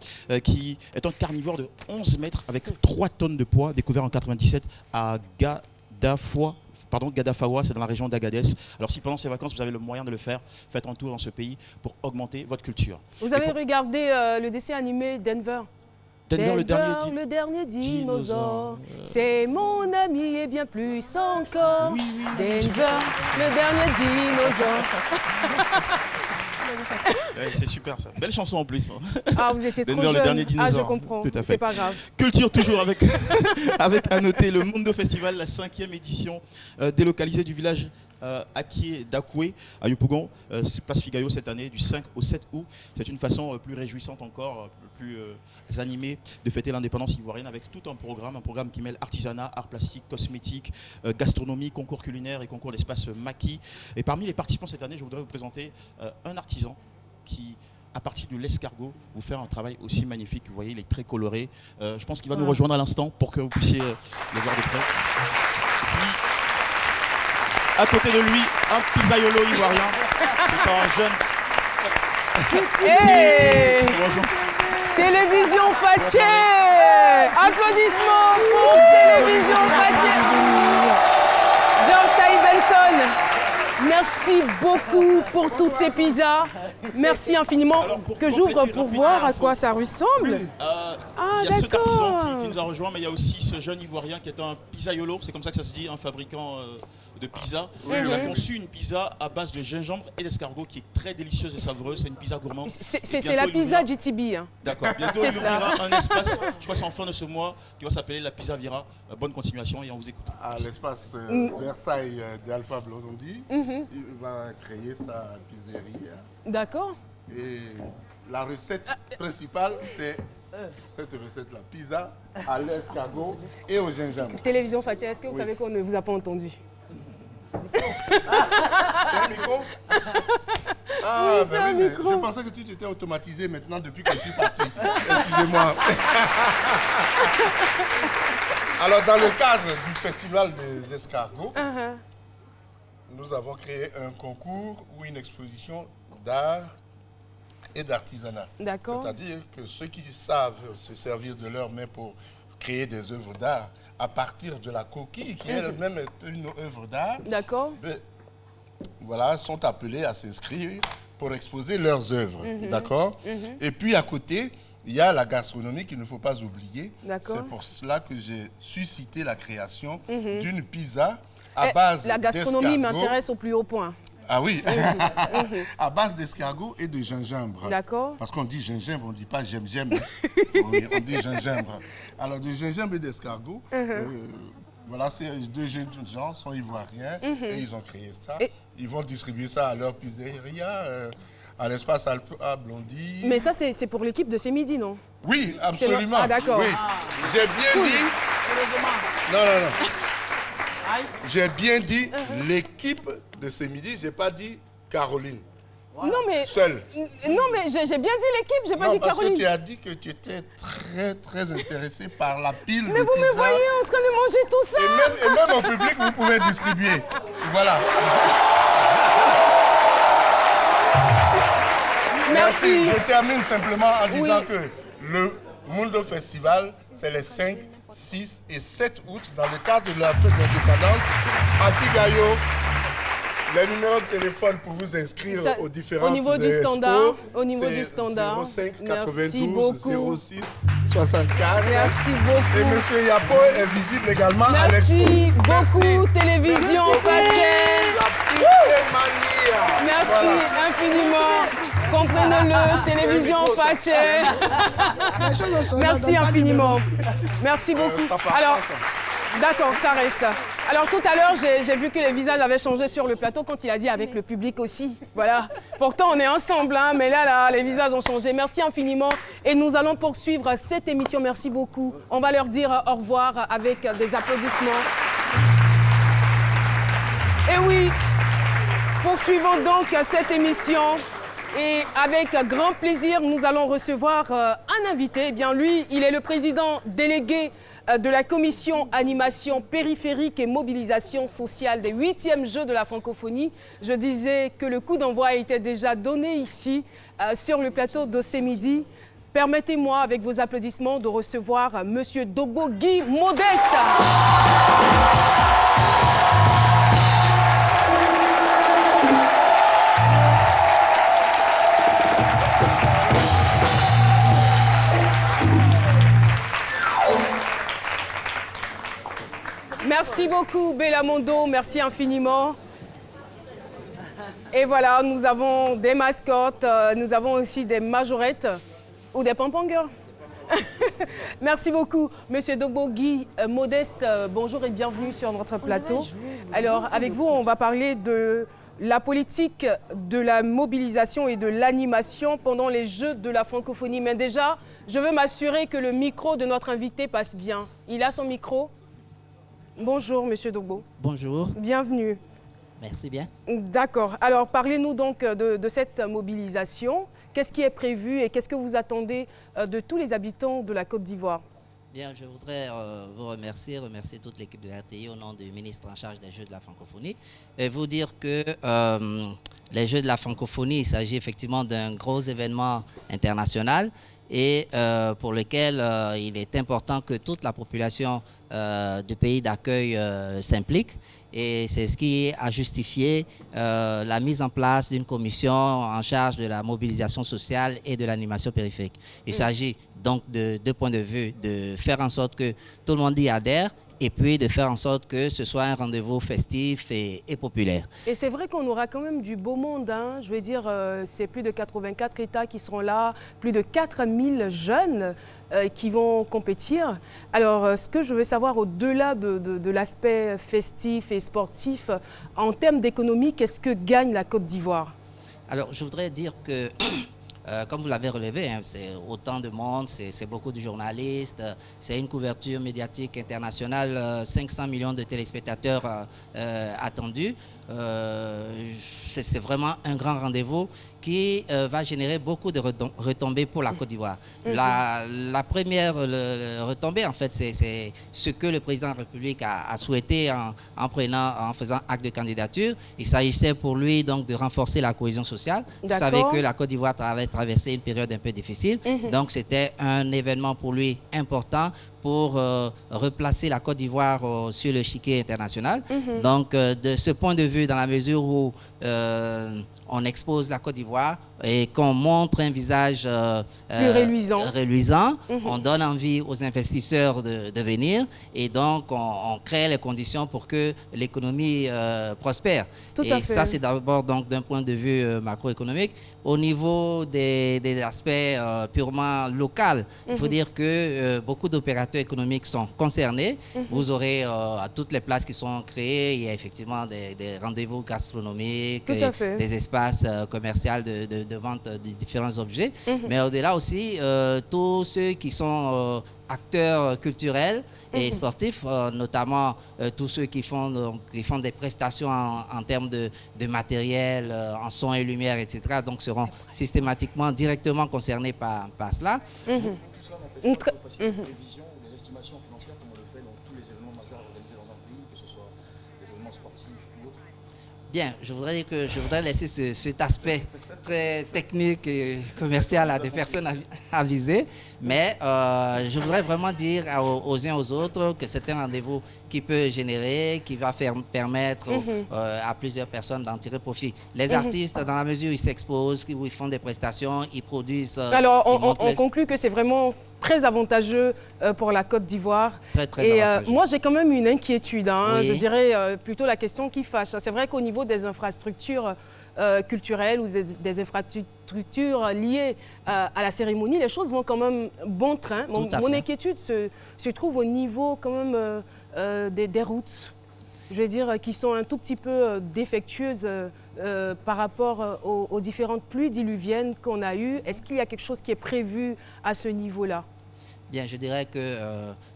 qui est un carnivore de 11 mètres avec 3 tonnes de poids, découvert en 97 à Gadafawa, c'est dans la région d'Agadez. Alors si pendant ces vacances vous avez le moyen de le faire, faites un tour dans ce pays pour augmenter votre culture. Vous avez regardé le dessin animé Denver? Denver, le dernier dinosaure, c'est mon ami et bien plus encore. Oui, Denver, le dernier dinosaure. C'est super ça. Belle chanson en plus. Ah, vous étiez trop Denver, jeune. le dernier dinosaure. Ah, je comprends. Tout à fait. C'est pas grave. Culture toujours avec à noter le Mundo Festival, la 5e édition délocalisée du village Akie d'Akoué à Yopougon, place Figayo cette année du 5 au 7 août. C'est une façon plus réjouissante encore, plus animée de fêter l'indépendance ivoirienne avec tout un programme qui mêle artisanat, art plastique, cosmétique, gastronomie, concours culinaire et concours d'espace maquis. Et parmi les participants cette année, je voudrais vous présenter un artisan qui, à partir de l'escargot, vous faire un travail aussi magnifique. Vous voyez, il est très coloré. Je pense qu'il va nous rejoindre à l'instant pour que vous puissiez le voir de près. À côté de lui, un pizzaiolo ivoirien. C'est un jeune. Hey, Télévision Fatché. Applaudissements pour Télévision Fatché. Georges Taï Benson, merci beaucoup pour toutes ces pizzas. Merci infiniment. Que j'ouvre pour voir à quoi ça ressemble. Il y a cet artisan qui nous a rejoint, mais il y a aussi ce jeune ivoirien qui est un pizzaiolo, c'est comme ça que ça se dit, un fabricant de pizza. Il a conçu une pizza à base de gingembre et d'escargot qui est très délicieuse et savoureuse. C'est une pizza gourmande. C'est la pizza GTB. Hein. D'accord. Bientôt, il ouvrira un espace, je crois que c'est en fin de ce mois, qui va s'appeler la Pizza Vira. Bonne continuation et on vous écoute. À l'espace Versailles d'Alpha Blondy, il va créer sa pizzerie. D'accord. Et la recette principale, c'est cette recette-là, pizza à l'escargot et au gingembre. Télévision Fatché, est-ce que vous savez qu'on ne vous a pas entendu? C'est un micro? Ah, oui, ben oui, mais je pensais que tout était automatisé maintenant depuis que je suis parti. Excusez-moi. Alors, dans le cadre du Festival des escargots, nous avons créé un concours ou une exposition d'art et d'artisanat. D'accord. C'est-à-dire que ceux qui savent se servir de leurs mains pour créer des œuvres d'art à partir de la coquille, qui elle-même est une œuvre d'art, voilà, sont appelés à s'inscrire pour exposer leurs œuvres. D'accord. Et puis à côté, il y a la gastronomie qu'il ne faut pas oublier. C'est pour cela que j'ai suscité la création d'une pizza à base d'escargot. La gastronomie m'intéresse au plus haut point. Ah oui, à base d'escargot et de gingembre. D'accord. Parce qu'on dit gingembre, on ne dit pas j'aime. On dit gingembre. Alors, de gingembre et d'escargot, voilà, ces 2 jeunes gens sont ivoiriens et ils ont créé ça. Ils vont distribuer ça à leur pizzeria, à l'espace Alpha Blondy. Mais ça, c'est pour l'équipe de C'est Midi, non? Oui, absolument. Ah, d'accord. Oui. J'ai bien dit... Non. J'ai bien dit l'équipe de ce midi, je n'ai pas dit Caroline. Non, mais... Seule. Non, mais j'ai bien dit l'équipe, j'ai pas dit Caroline. Parce que tu as dit que tu étais très intéressée par la pile de pizza. Mais vous me voyez en train de manger tout ça. Et même au public, vous pouvez distribuer. Voilà. Merci. Je termine simplement en disant que le Mundo Festival, c'est les 5, 6 et 7 août, dans le cadre de la fête de l'indépendance, à Kigayo. Les numéros de téléphone pour vous inscrire aux différentes au niveau du standard, au niveau du standard. 05 Merci 92 beaucoup. 06 64. Merci beaucoup. Et M. Yapo est visible également à l'expo. Merci beaucoup, Télévision Pathé. Merci infiniment. Comprenez-le, Télévision Pathé. Merci infiniment. Merci beaucoup. Alors, d'accord, ça reste. Alors tout à l'heure, j'ai vu que les visages avaient changé sur le plateau quand il a dit avec le public aussi. Voilà. Pourtant, on est ensemble, hein, mais là, les visages ont changé. Merci infiniment. Et nous allons poursuivre cette émission. Merci beaucoup. On va leur dire au revoir avec des applaudissements. Et oui, poursuivons donc cette émission. Et avec grand plaisir, nous allons recevoir un invité. Eh bien, lui, il est le président délégué de la commission animation périphérique et mobilisation sociale des 8e Jeux de la francophonie. Je disais que le coup d'envoi a été déjà donné ici, sur le plateau de ce midi. Permettez-moi, avec vos applaudissements, de recevoir M. Dogbo Guy Modeste. Merci beaucoup, Bellamondo, merci infiniment. Et voilà, nous avons des mascottes, nous avons aussi des majorettes ou des pom-pom-girls. Merci beaucoup, Monsieur Dogbo Guy Modeste. Bonjour et bienvenue sur notre plateau. Alors, avec vous, on va parler de la politique de la mobilisation et de l'animation pendant les Jeux de la francophonie. Mais déjà, je veux m'assurer que le micro de notre invité passe bien. Il a son micro? Bonjour, Monsieur Dogbo. Bonjour. Bienvenue. Merci bien. D'accord. Alors, parlez-nous donc de cette mobilisation. Qu'est-ce qui est prévu et qu'est-ce que vous attendez de tous les habitants de la Côte d'Ivoire? Bien, je voudrais vous remercier toute l'équipe de RTI au nom du ministre en charge des Jeux de la francophonie et vous dire que les Jeux de la francophonie, il s'agit effectivement d'un gros événement international et pour lequel il est important que toute la population du pays d'accueil s'implique. Et c'est ce qui a justifié la mise en place d'une commission en charge de la mobilisation sociale et de l'animation périphérique. Il s'agit donc de deux points de vue, de faire en sorte que tout le monde y adhère et puis de faire en sorte que ce soit un rendez-vous festif et populaire. Et c'est vrai qu'on aura quand même du beau monde, hein. Je veux dire, c'est plus de 84 États qui seront là, plus de 4000 jeunes qui vont compétir. Alors, ce que je veux savoir au-delà de l'aspect festif et sportif, en termes d'économie, qu'est-ce que gagne la Côte d'Ivoire? Alors, je voudrais dire que comme vous l'avez relevé, hein, c'est autant de monde, c'est beaucoup de journalistes, c'est une couverture médiatique internationale, 500 millions de téléspectateurs attendus. C'est vraiment un grand rendez-vous qui va générer beaucoup de retombées pour la Côte d'Ivoire. La première retombée, en fait, c'est ce que le président de la République a souhaité en faisant acte de candidature. Il s'agissait pour lui donc de renforcer la cohésion sociale. Vous savez que la Côte d'Ivoire avait traversé une période un peu difficile. Donc c'était un événement pour lui important pour replacer la Côte d'Ivoire sur le chiquier international. Donc de ce point de vue, dans la mesure où on expose la Côte d'Ivoire et qu'on montre un visage plus reluisant, on donne envie aux investisseurs de venir et donc on crée les conditions pour que l'économie prospère. Et ça, c'est d'abord donc d'un point de vue macroéconomique. Au niveau des aspects purement locaux, il faut dire que beaucoup d'opérateurs économiques sont concernés. Vous aurez à toutes les places qui sont créées, il y a effectivement des rendez-vous gastronomiques, des espaces commerciaux de vente de différents objets. Mais au-delà aussi, tous ceux qui sont acteurs culturels et sportifs, notamment tous ceux qui font des prestations en termes de matériel, en son et lumière, etc. Donc seront systématiquement, directement concernés par cela. Bien, je voudrais laisser cet aspect très technique et commercial à des personnes avisées, mais je voudrais vraiment dire aux uns aux autres que c'est un rendez-vous qui peut générer, qui va permettre à plusieurs personnes d'en tirer profit. Les artistes, dans la mesure où ils s'exposent, où ils font des prestations, ils produisent... Alors, on conclut que c'est vraiment très avantageux pour la Côte d'Ivoire. Et moi, j'ai quand même une inquiétude, hein, je dirais plutôt la question qui fâche. C'est vrai qu'au niveau des infrastructures culturelles ou des infrastructures liées à la cérémonie, les choses vont quand même bon train. Mon inquiétude se trouve au niveau quand même des routes, je veux dire, qui sont un tout petit peu défectueuses par rapport aux différentes pluies diluviennes qu'on a eues. Est-ce qu'il y a quelque chose qui est prévu à ce niveau-là? Bien, je dirais que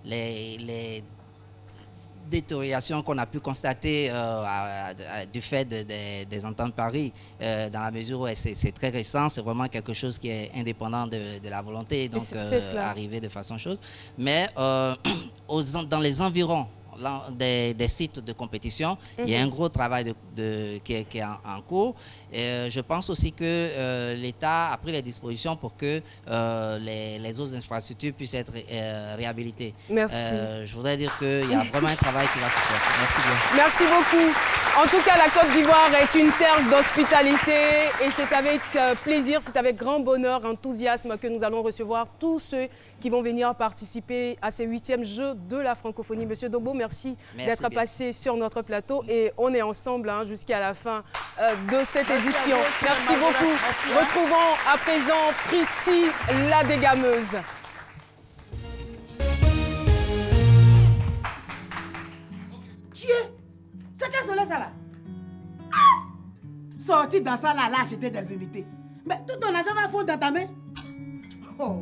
les détériorations qu'on a pu constater du fait des ententes Paris, dans la mesure où c'est très récent, c'est vraiment quelque chose qui est indépendant de la volonté, donc arriver de façon chose. Mais dans les environs des sites de compétition, il y a un gros travail qui est en cours. Et je pense aussi que l'État a pris les dispositions pour que les autres infrastructures puissent être réhabilitées. Merci. Je voudrais dire qu'il y a vraiment un travail qui va se faire. Merci bien. Merci beaucoup. En tout cas, la Côte d'Ivoire est une terre d'hospitalité et c'est avec plaisir, c'est avec grand bonheur, enthousiasme que nous allons recevoir tous ceux qui vont venir participer à ces 8e Jeux de la francophonie. Monsieur Dogbo, merci d'être passé sur notre plateau et on est ensemble jusqu'à la fin de cette édition. Merci beaucoup. Retrouvons à présent Prissy, la dégameuse. Dieu, c'est quel soleil ça là? Sorti dans ça là, acheter des invités. Mais tout ton argent va foutre dans ta main. Oh.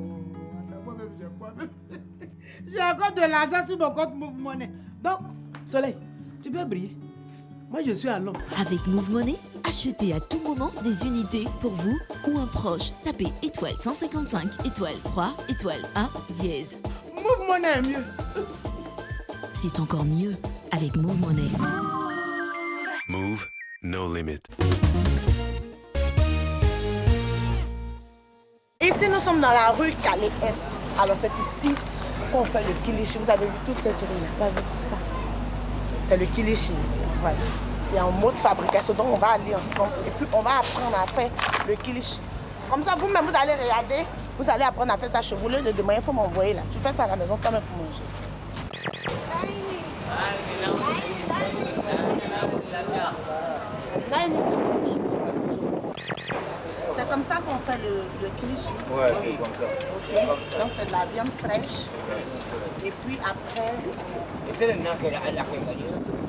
J'ai encore de l'argent sur mon compte Move Money. Donc, Soleil, tu peux briller. Moi, je suis à Londres. Avec Move Money, achetez à tout moment des unités pour vous ou un proche. Tapez étoile 155, étoile 3, étoile 1, dièse. Move Money est mieux. C'est encore mieux avec Move Money. Move, no limit. Ici, nous sommes dans la rue Calais-Est. Alors, c'est ici qu'on fait le kilichi. Vous avez vu toute cette rue-là. Vous avez vu ça? C'est le kilichi. Voilà. C'est un mode de fabrication. Donc, on va aller ensemble. Et puis, on va apprendre à faire le kilichi. Comme ça, vous-même, vous allez regarder. Vous allez apprendre à faire ça chez vous. Le demain, il faut m'envoyer là. Tu fais ça à la maison quand même pour manger. C'est comme ça qu'on fait le kilichi. Ouais, c'est comme ça. Okay. Donc c'est de la viande fraîche. Et puis après...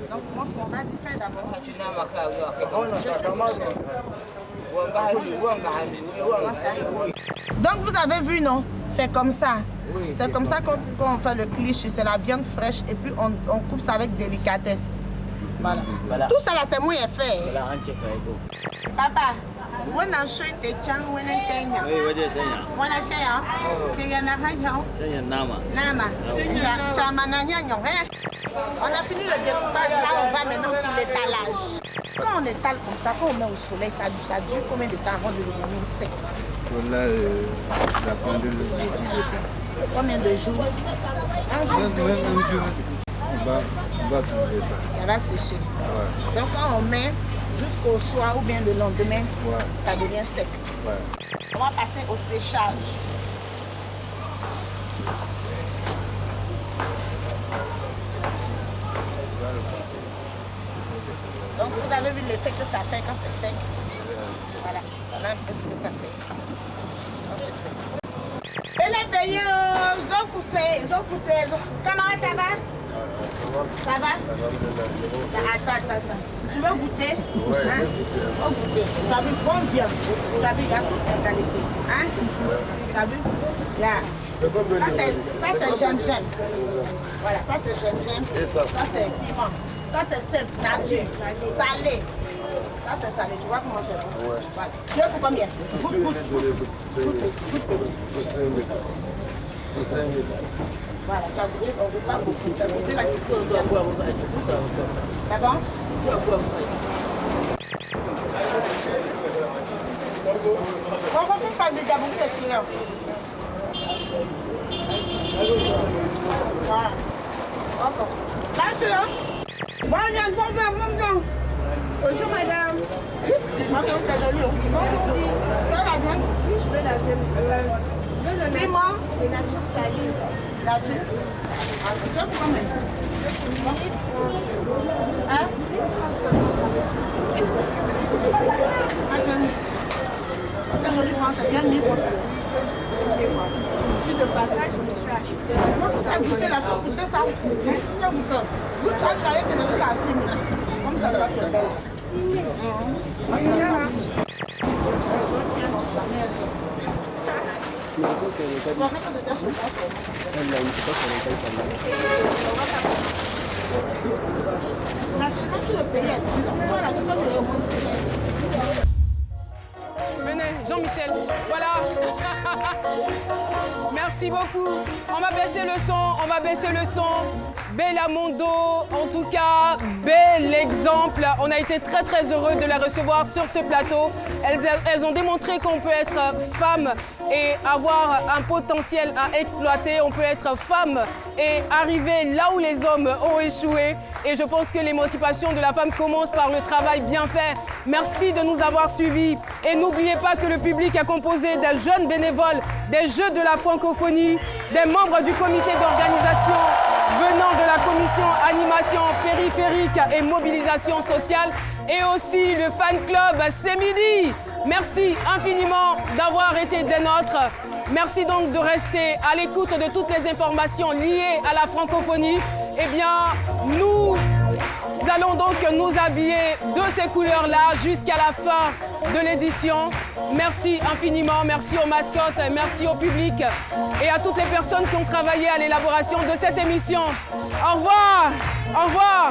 Donc on va y faire d'abord. Donc vous avez vu, non? C'est comme ça. Oui, c'est comme ça qu'on fait le kilichi. C'est la viande fraîche et puis on coupe ça avec délicatesse. Voilà. Tout ça là, c'est moi qui ai fait. Papa, où est-ce que tu es? Où est-ce que tu es? Oui, où est-ce que tu es? Où est-ce que tu es? On a fini le découpage, là on va maintenant pour l'étalage. Quand on étale comme ça, quand on met au soleil, ça dure combien de temps avant de devenir sec? Là, la pendule de temps. Combien de jours? Un jour, 2 jours. On va trouver ça. Ça va sécher. Ouais. Donc quand on met jusqu'au soir ou bien le lendemain, ça devient sec. Ouais. On va passer au séchage. Donc vous avez vu l'effet que ça fait quand c'est sec. Voilà, voilà un peu ce que ça fait quand c'est sec. Et les payés, camarade, ça va? Ça va? Attends. Tu veux goûter? Oui, hein? Faut goûter. Tu as vu bonne viande. Tu as vu, il y a toute la qualité. Hein? Tu as vu? Là. Ça c'est gingembre. Voilà, ça c'est gingembre. Et ça c'est piment. Ça c'est simple, nature, salé. Ça c'est salé, tu vois comment c'est bon? Ouais. Voilà. Tu veux pour combien? Goûte petit. Voilà, tu as goûté, on ne veut pas beaucoup. Tu as goûté la culture. C'est bon? Vas-y, t'as beaucoup de clients. Voilà. Encore. Merci, hein. Bon, il y a un bon verre, mon blanc. Bonjour, madame. Moi, c'est où t'es jolie. Bonjour, si. Tu vas bien? Oui, je veux la bien. Dis-moi. De nature salée. Nature. Tu veux combien? 1000 francs. Hein? 1000 francs seulement, ça me suffit. Ma chérie. T'es jolie, moi, c'est bien 1000 francs. Je suis de passage, je me suis arrêtée. Moi, c'est ça, goûter la fois, goûter ça. Goûte ça, tu as rien que de ça à 6 000. Comme ça, toi, tu es belle. 6 000. Je pensais que c'était chez toi seulement. Même si le pays est dur, voilà, tu peux me remonter. Venez, Jean-Michel, voilà. Merci beaucoup. On va baisser le son, on va baisser le son. Bellamondo, en tout cas, bel exemple. On a été très très heureux de les recevoir sur ce plateau. Elles ont démontré qu'on peut être femme et avoir un potentiel à exploiter. On peut être femme et arriver là où les hommes ont échoué. Et je pense que l'émancipation de la femme commence par le travail bien fait. Merci de nous avoir suivis. Et n'oubliez pas que le public est composé des jeunes bénévoles, des Jeux de la francophonie, des membres du comité d'organisation venant de la commission animation périphérique et mobilisation sociale et aussi le fan club C'est Midi. Merci infiniment d'avoir été des nôtres. Merci donc de rester à l'écoute de toutes les informations liées à la francophonie. Eh bien, nous allons donc nous habiller de ces couleurs-là jusqu'à la fin de l'édition. Merci infiniment, merci aux mascottes, merci au public et à toutes les personnes qui ont travaillé à l'élaboration de cette émission. Au revoir, au revoir.